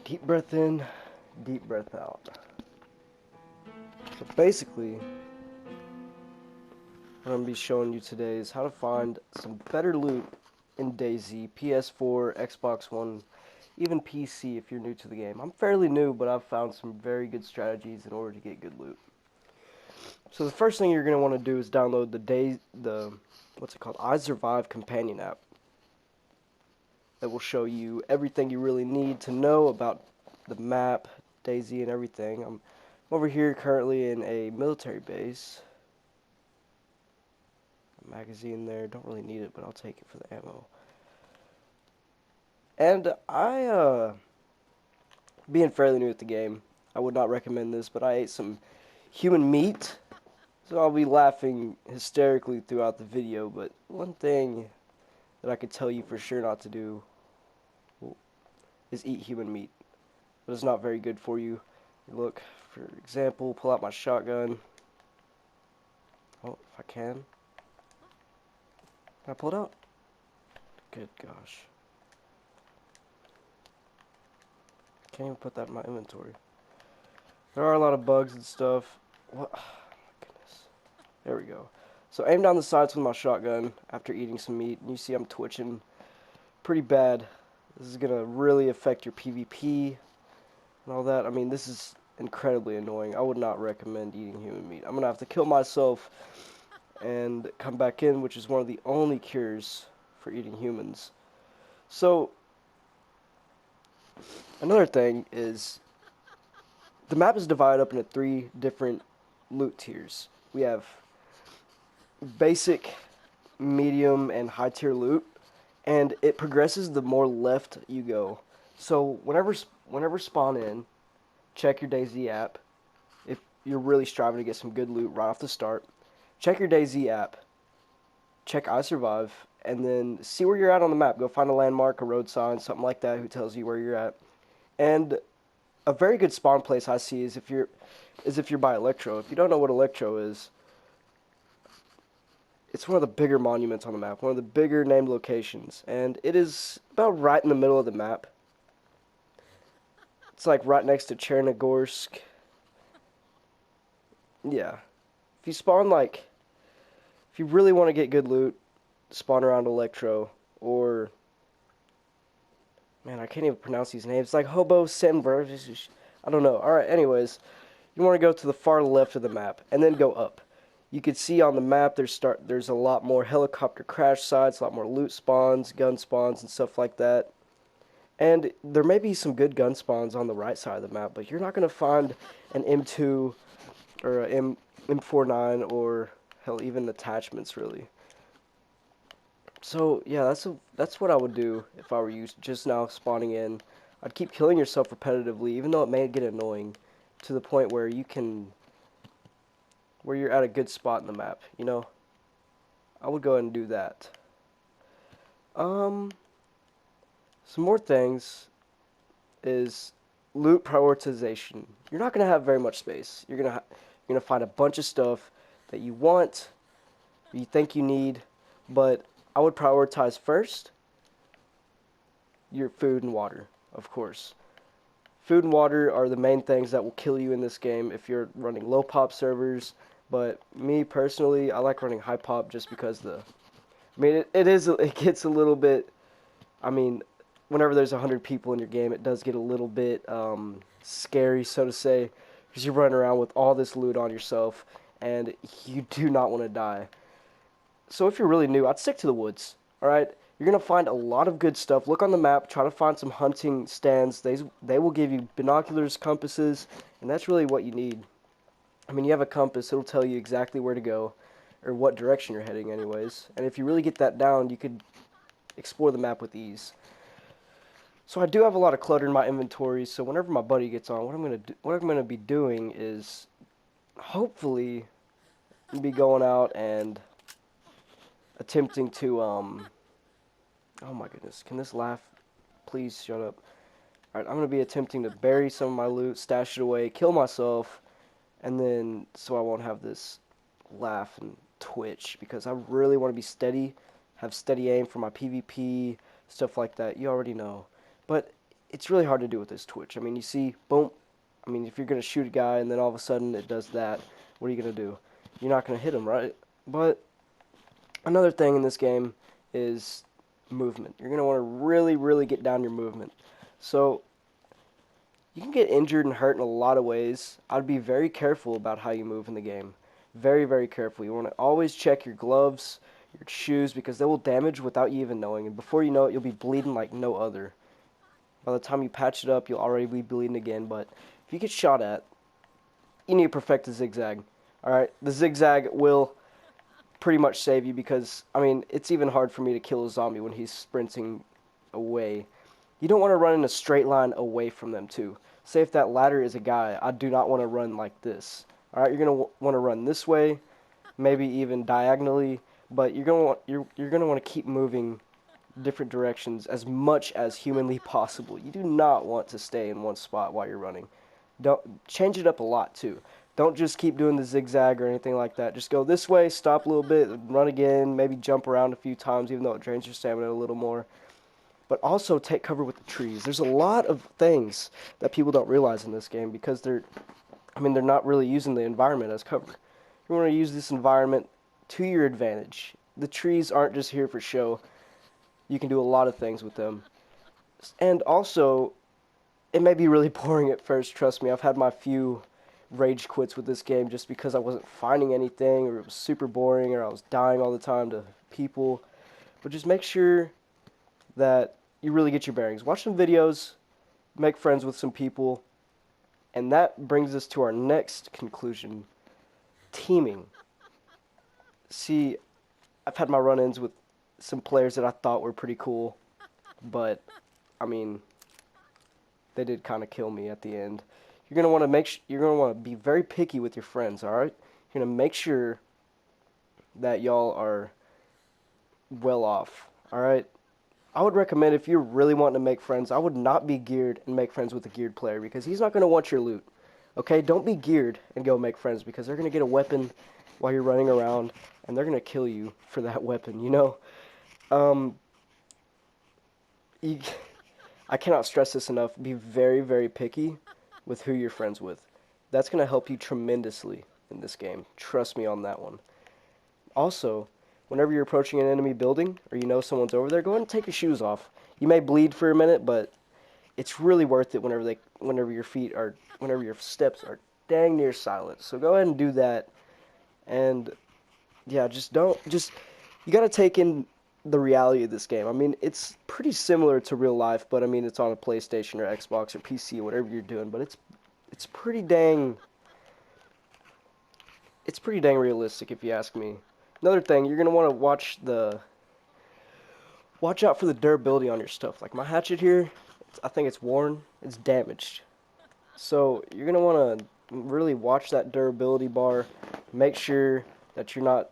Deep breath in, deep breath out. So basically, what I'm going to be showing you today is how to find some better loot in DayZ, PS4, Xbox One, even PC if you're new to the game. I'm fairly new, but I've found some very good strategies in order to get good loot. So the first thing you're going to want to do is download what's it called, I Survive companion app. That will show you everything you really need to know about the map, DayZ, and everything. I'm over here currently in a military base. A magazine there, don't really need it, but I'll take it for the ammo. And being fairly new at the game, I would not recommend this, but I ate some human meat, so I'll be laughing hysterically throughout the video. But one thing that I could tell you for sure not to do is eat human meat. But it's not very good for you. Look, for example, pull out my shotgun. Oh, if I can. Can I pull it out? Good gosh. Can't even put that in my inventory. There are a lot of bugs and stuff. What? Oh, my goodness. There we go. So aim down the sides with my shotgun after eating some meat. And you see I'm twitching pretty bad. This is going to really affect your PvP and all that. I mean, this is incredibly annoying. I would not recommend eating human meat. I'm going to have to kill myself and come back in, which is one of the only cures for eating humans. So, another thing is, the map is divided up into 3 different loot tiers. We have basic, medium, and high tier loot, and it progresses the more left you go. So whenever spawn in, check your DayZ app. If you're really striving to get some good loot right off the start, check your DayZ app, check I Survive, and then see where you're at on the map. Go find a landmark, a road sign, something like that, who tells you where you're at. And a very good spawn place I see is if you're by Electro. If you don't know what Electro is, it's one of the bigger monuments on the map, one of the bigger named locations, and it is about right in the middle of the map. It's like right next to Chernogorsk. Yeah. If you spawn if you really want to get good loot, spawn around Electro, or, man, I can't even pronounce these names. It's like Hobo Senver. I don't know. Alright, anyways, you want to go to the far left of the map, and then go up. You can see on the map there's a lot more helicopter crash sites, a lot more loot spawns, gun spawns, and stuff like that. And there may be some good gun spawns on the right side of the map, but you're not going to find an M2 or an M49 or, hell, even attachments, really. So, yeah, that's what I would do if I were you just now spawning in. I'd keep killing yourself repetitively, even though it may get annoying, to the point where you're at a good spot in the map, you know? I would go ahead and do that. Some more things is loot prioritization. You're not gonna have very much space. You're gonna find a bunch of stuff that you want, you think you need, but I would prioritize first your food and water, of course. Food and water are the main things that will kill you in this game if you're running low pop servers. But me personally, I like running high pop just because it gets a little bit. I mean, whenever there's 100 people in your game, it does get a little bit scary, so to say, because you're running around with all this loot on yourself, and you do not want to die. So if you're really new, I'd stick to the woods. All right, you're gonna find a lot of good stuff. Look on the map, try to find some hunting stands. They will give you binoculars, compasses, and that's really what you need. I mean, you have a compass, it'll tell you exactly where to go, or what direction you're heading anyways. And if you really get that down, you could explore the map with ease. So I do have a lot of clutter in my inventory, so whenever my buddy gets on, what I'm gonna be doing is hopefully be going out and attempting to oh my goodness, can this laugh please shut up? Alright, I'm gonna be attempting to bury some of my loot, stash it away, kill myself, and then so I won't have this laugh and twitch, because I really want to be steady, have steady aim for my PvP, stuff like that. You already know. But it's really hard to do with this Twitch. I mean, you see, boom. I mean, if you're going to shoot a guy and then all of a sudden it does that, what are you going to do? You're not going to hit him, right? But another thing in this game is movement. You're going to want to really, really get down your movement. So you can get injured and hurt in a lot of ways. I'd be very careful about how you move in the game. Very, very careful. You want to always check your gloves, your shoes, because they will damage without you even knowing. And before you know it, you'll be bleeding like no other. By the time you patch it up, you'll already be bleeding again. But if you get shot at, you need to perfect the zigzag. Alright, the zigzag will pretty much save you because, I mean, it's even hard for me to kill a zombie when he's sprinting away. You don't want to run in a straight line away from them, too. Say if that ladder is a guy, I do not want to run like this. Alright, you're going to want to run this way, maybe even diagonally, but you're going to want to keep moving different directions as much as humanly possible. You do not want to stay in one spot while you're running. Don't change it up a lot too. Don't just keep doing the zigzag or anything like that. Just go this way, stop a little bit, run again, maybe jump around a few times even though it drains your stamina a little more. But also take cover with the trees. There's a lot of things that people don't realize in this game because they're not really using the environment as cover. You want to use this environment to your advantage. The trees aren't just here for show. You can do a lot of things with them. And also, it may be really boring at first, trust me. I've had my few rage quits with this game just because I wasn't finding anything, or it was super boring, or I was dying all the time to people. But just make sure that you really get your bearings. Watch some videos, make friends with some people, and that brings us to our next conclusion. Teaming. See, I've had my run-ins with some players that I thought were pretty cool, but, I mean, they did kind of kill me at the end. You're gonna want to be very picky with your friends. All right, you're gonna make sure that y'all are well off. All right, I would recommend if you're really wanting to make friends, I would not be geared and make friends with a geared player because he's not gonna want your loot. Okay, don't be geared and go make friends because they're gonna get a weapon while you're running around and they're gonna kill you for that weapon. You know, I cannot stress this enough. Be very, very picky with who you're friends with. That's going to help you tremendously in this game. Trust me on that one. Also, whenever you're approaching an enemy building or you know someone's over there, go ahead and take your shoes off. You may bleed for a minute, but it's really worth it whenever your steps are dang near silent. So go ahead and do that. And yeah, you got to take in the reality of this game. I mean, it's pretty similar to real life, but I mean, it's on a PlayStation or Xbox or PC or whatever you're doing, but it's pretty dang realistic if you ask me. Another thing, you're going to want to watch out for the durability on your stuff. Like my hatchet here, I think it's worn, it's damaged. So, you're going to want to really watch that durability bar. Make sure that you're not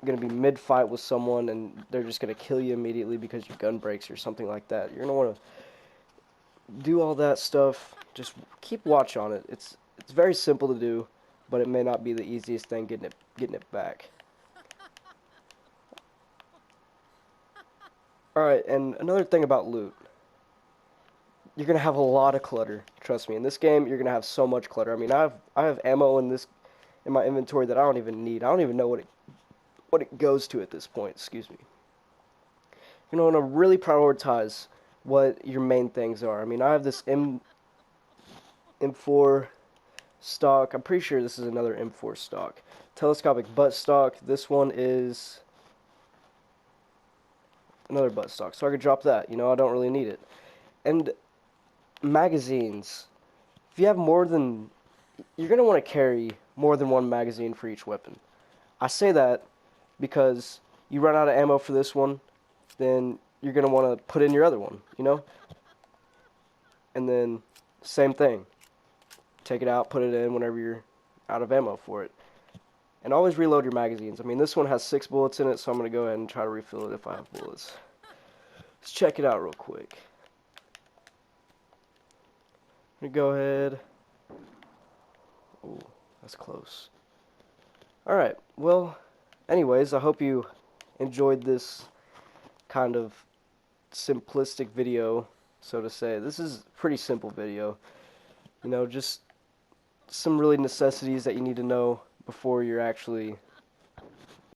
going to be mid-fight with someone and they're just going to kill you immediately because your gun breaks or something like that. You're going to want to do all that stuff. Just keep watch on it. It's very simple to do, but it may not be the easiest thing getting it back. Alright, and another thing about loot. You're going to have a lot of clutter. Trust me, in this game, you're going to have so much clutter. I mean, I have ammo in my inventory that I don't even need. I don't even know what it goes to at this point, excuse me. You're going to want to really prioritize what your main things are. I mean, I have this M4 stock. I'm pretty sure this is another M4 stock. Telescopic butt stock. This one is another butt stock. So I could drop that. You know, I don't really need it. And magazines. If you have you're going to want to carry more than one magazine for each weapon. I say that because you run out of ammo for this one, then you're going to want to put in your other one, you know? And then, same thing. Take it out, put it in whenever you're out of ammo for it. And always reload your magazines. I mean, this one has 6 bullets in it, so I'm going to go ahead and try to refill it if I have bullets. Let's check it out real quick. I'm going to go ahead. Oh, that's close. Alright, well, anyways, I hope you enjoyed this kind of simplistic video, so to say. This is a pretty simple video. You know, just some really necessities that you need to know before you're actually